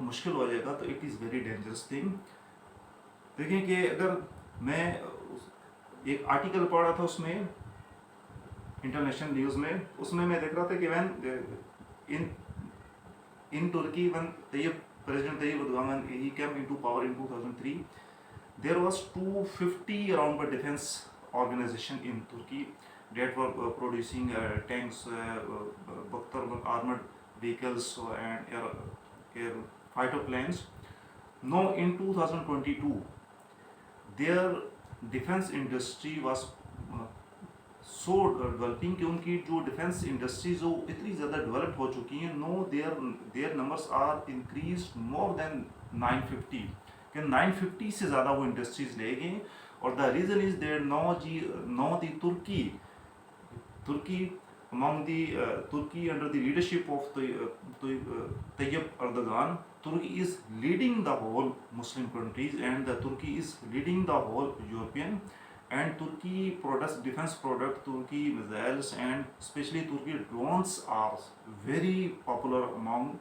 मुश्किल हो जाएगा तो it is very dangerous thing. देखें कि अगर मैं एक आर्टिकल पढ़ रहा था उसमें, इंटरनेशनल न्यूज़ में, उसमें मैं देख रहा था कि वैन इन इन तुर्की when President Tayyip Erdogan, when he came into power in 2003, there was 250 around the defense organization in Turkey that were producing tanks, Bakhtar armored vehicles, and air fighter planes. Now in 2022, their defense industry was so developing कि उनकी जो defence industries वो इतनी ज़्यादा develop हो चुकी हैं। No their numbers are increase more than 950, कि 950 से ज़्यादा वो इंडस्ट्रीज ले गए। और the reason is there no the तुर्की among the Turkey under the leadership of Tayyip Erdogan, Turkey is leading the whole Muslim countries, and the Turkey is leading the whole European. And Turkey products defense product, Turkey missiles, and especially Turkey drones are very popular among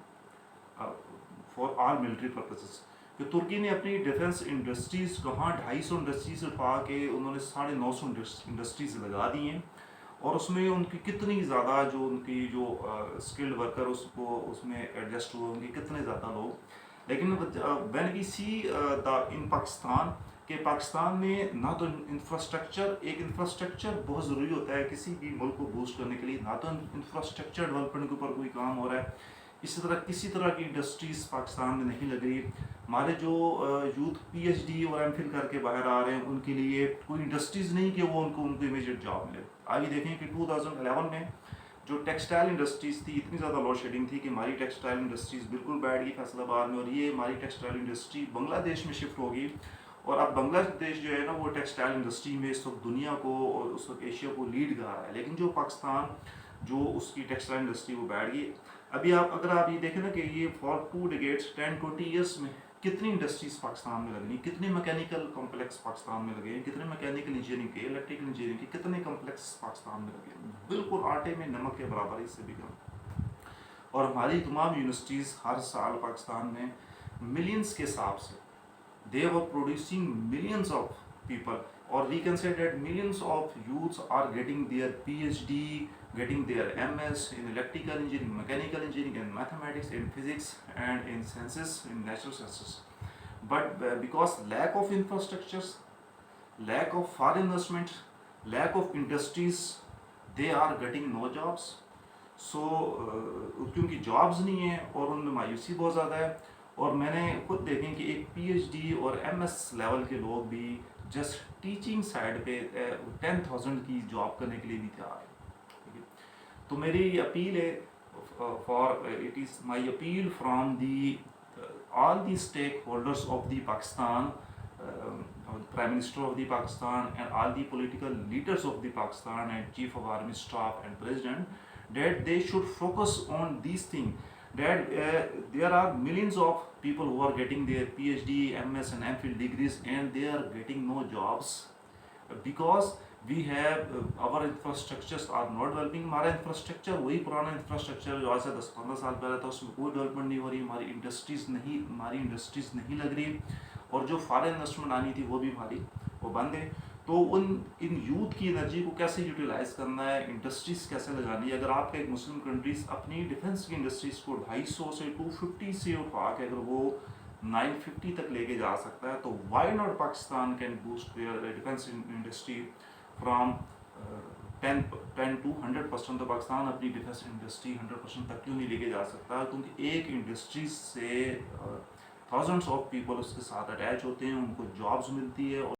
for all military purposes. कि तुर्की ने अपनी defence industries कहाँ 250 industries उठा के उन्होंने 950 industries लगा दी हैं। और उसमें उनकी कितनी ज़्यादा जो उनकी जो स्किल्ड वर्कर उसको उसमें एडजस्ट हुए होंगे, कितने ज़्यादा लोग। लेकिन व्हेन वी सी इन पाकिस्तान, के पाकिस्तान में ना तो इंफ्रास्ट्रक्चर बहुत ज़रूरी होता है किसी भी मुल्क को बूस्ट करने के लिए, ना तो इंफ्रास्ट्रक्चर डेवलपमेंट के ऊपर कोई काम हो रहा है। इसी तरह किसी तरह की इंडस्ट्रीज़ पाकिस्तान में नहीं लग रही। हमारे जो यूथ PhD और MPhil करके बाहर आ रहे हैं उनके लिए कोई इंडस्ट्रीज़ नहीं कि वो उनको इमीडिएट जॉब मिले। आगे देखें कि 2011 में जो टेक्सटाइल इंडस्ट्रीज़ थी, इतनी ज़्यादा लोड शेडिंग थी कि हमारी टेक्सटाइल इंडस्ट्रीज़ बिल्कुल बैठ गई फैसलाबाद में, और ये हमारी टेक्सटाइल इंडस्ट्री बांग्लादेश में शिफ्ट होगी। और अब बांग्लादेश जो है ना वो टेक्सटाइल इंडस्ट्री में इस वक्त दुनिया को और उस वक्त एशिया को लीड कर रहा है। लेकिन जो पाकिस्तान जो उसकी टेक्सटाइल इंडस्ट्री वो बैठ गई। अभी अगर आप ये देखें ना कि ये फॉर 2 decades 10-20 ईयर्स में कितनी इंडस्ट्रीज पाकिस्तान में लगनी, कितने मैकेनिकल कॉम्प्लेक्स पाकिस्तान में लगे, कितने मैकेनिकल इंजीनियरिंग के, इलेक्ट्रिकल इंजीनियरिंग के कितने कॉम्प्लेक्स पाकिस्तान में लगे, बिल्कुल आटे में नमक के बराबर, इससे भी कम। और हमारी तमाम यूनिवर्सिटीज़ हर साल पाकिस्तान में मिलियंस के हिसाब से they were producing millions of people, or we can say that millions of youths are getting their PhD, getting their MS in electrical engineering, mechanical engineering, in mathematics, in physics, and in sciences, in natural sciences. But because lack of infrastructures, lack of foreign investment, lack of industries, they are getting no jobs. So क्योंकि jobs नहीं है और उनमें मायूसी बहुत ज़्यादा है। और मैंने खुद देखें कि एक PhD और MS लेवल के लोग भी जस्ट टीचिंग साइड पे 10,000 की जॉब करने के लिए भी तैयार है। तो मेरी अपील है it is my appeal from the all the stakeholders of the Pakistan, Prime Minister of the Pakistan, and all the political leaders of the Pakistan, and Chief of Army Staff and President, that they should focus on these things. That there are millions of people who are getting their PhD, MS, and MPhil degrees, and they are getting no jobs because we have our infrastructures are not developing. हमारा infrastructure वही पुराना infrastructure जो आज से 10-15 साल पहले था, उसमें कोई डेवलपमेंट नहीं हो रही, हमारी इंडस्ट्रीज़ नहीं लग रही, और जो फॉरेन इन्वेस्टमेंट आनी थी वो भी हमारी वो बंद है। तो इन यूथ की एनर्जी को कैसे यूटिलाइज़ करना है, इंडस्ट्रीज़ कैसे लगानी है। अगर आपका एक मुस्लिम कंट्रीज़ अपनी डिफेंस की इंडस्ट्रीज़ को 250 से 250 से उठा के अगर वो 950 तक लेके जा सकता है, तो why not Pakistan can boost their defence industry from 10 to 100%। तो पाकिस्तान अपनी डिफेंस इंडस्ट्री 100% तक क्यों नहीं लेके जा सकता? क्योंकि एक इंडस्ट्री से थाउजेंड्स ऑफ पीपल उसके साथ अटैच होते हैं, उनको जॉब्स मिलती है।